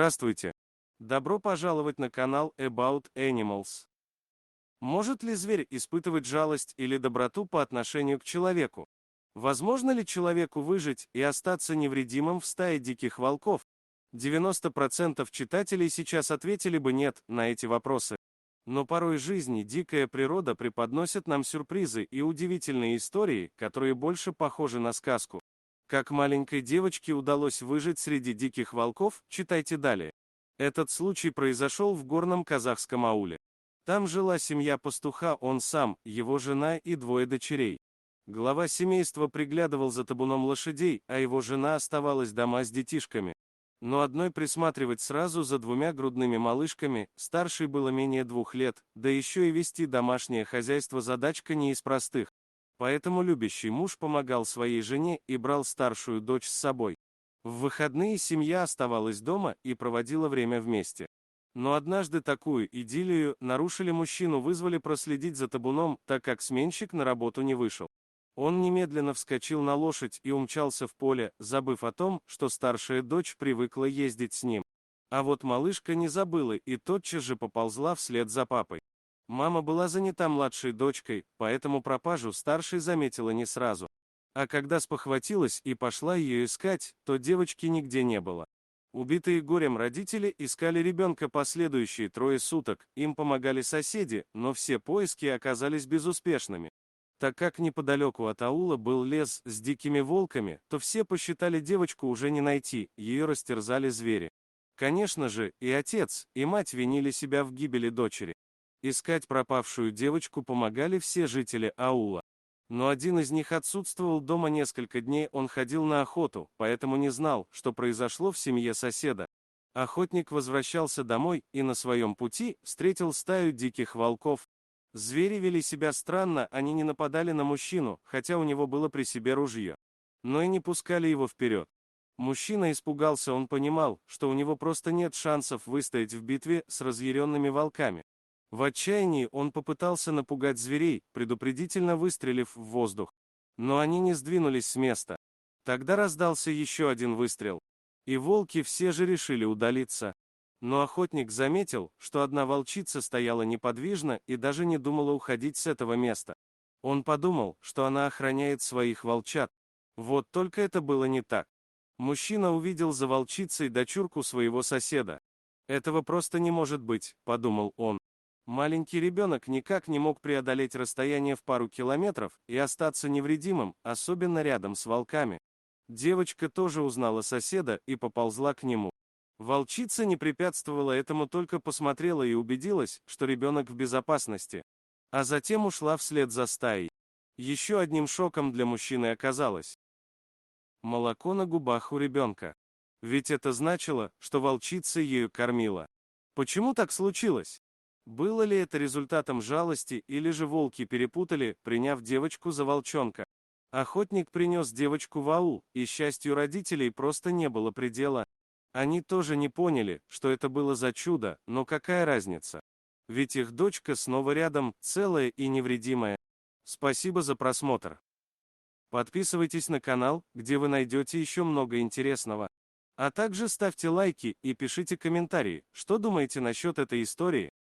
Здравствуйте! Добро пожаловать на канал About Animals. Может ли зверь испытывать жалость или доброту по отношению к человеку? Возможно ли человеку выжить и остаться невредимым в стае диких волков? 90% читателей сейчас ответили бы нет на эти вопросы. Но порой жизнь и дикая природа преподносят нам сюрпризы и удивительные истории, которые больше похожи на сказку. Как маленькой девочке удалось выжить среди диких волков, читайте далее. Этот случай произошел в горном казахском ауле. Там жила семья пастуха, он сам, его жена и двое дочерей. Глава семейства приглядывал за табуном лошадей, а его жена оставалась дома с детишками. Но одной присматривать сразу за двумя грудными малышками, старшей было менее 2 лет, да еще и вести домашнее хозяйство задачка не из простых. Поэтому любящий муж помогал своей жене и брал старшую дочь с собой. В выходные семья оставалась дома и проводила время вместе. Но однажды такую идиллию нарушили, мужчину вызвали проследить за табуном, так как сменщик на работу не вышел. Он немедленно вскочил на лошадь и умчался в поле, забыв о том, что старшая дочь привыкла ездить с ним. А вот малышка не забыла и тотчас же поползла вслед за папой. Мама была занята младшей дочкой, поэтому пропажу старшей заметила не сразу. А когда спохватилась и пошла ее искать, то девочки нигде не было. Убитые горем родители искали ребенка последующие 3 суток, им помогали соседи, но все поиски оказались безуспешными. Так как неподалеку от аула был лес с дикими волками, то все посчитали девочку уже не найти, ее растерзали звери. Конечно же, и отец, и мать винили себя в гибели дочери. Искать пропавшую девочку помогали все жители аула. Но один из них отсутствовал дома несколько дней, он ходил на охоту, поэтому не знал, что произошло в семье соседа. Охотник возвращался домой и на своем пути встретил стаю диких волков. Звери вели себя странно, они не нападали на мужчину, хотя у него было при себе ружье. Но и не пускали его вперед. Мужчина испугался, он понимал, что у него просто нет шансов выстоять в битве с разъяренными волками. В отчаянии он попытался напугать зверей, предупредительно выстрелив в воздух. Но они не сдвинулись с места. Тогда раздался еще один выстрел. И волки все же решили удалиться. Но охотник заметил, что одна волчица стояла неподвижно и даже не думала уходить с этого места. Он подумал, что она охраняет своих волчат. Вот только это было не так. Мужчина увидел за волчицей дочурку своего соседа. «Этого просто не может быть», — подумал он. Маленький ребенок никак не мог преодолеть расстояние в пару километров и остаться невредимым, особенно рядом с волками. Девочка тоже узнала соседа и поползла к нему. Волчица не препятствовала этому, только посмотрела и убедилась, что ребенок в безопасности. А затем ушла вслед за стаей. Еще одним шоком для мужчины оказалось молоко на губах у ребенка. Ведь это значило, что волчица ею кормила. Почему так случилось? Было ли это результатом жалости, или же волки перепутали, приняв девочку за волчонка? Охотник принес девочку в аул, и счастью родителей просто не было предела. Они тоже не поняли, что это было за чудо, но какая разница? Ведь их дочка снова рядом, целая и невредимая. Спасибо за просмотр. Подписывайтесь на канал, где вы найдете еще много интересного. А также ставьте лайки и пишите комментарии, что думаете насчет этой истории.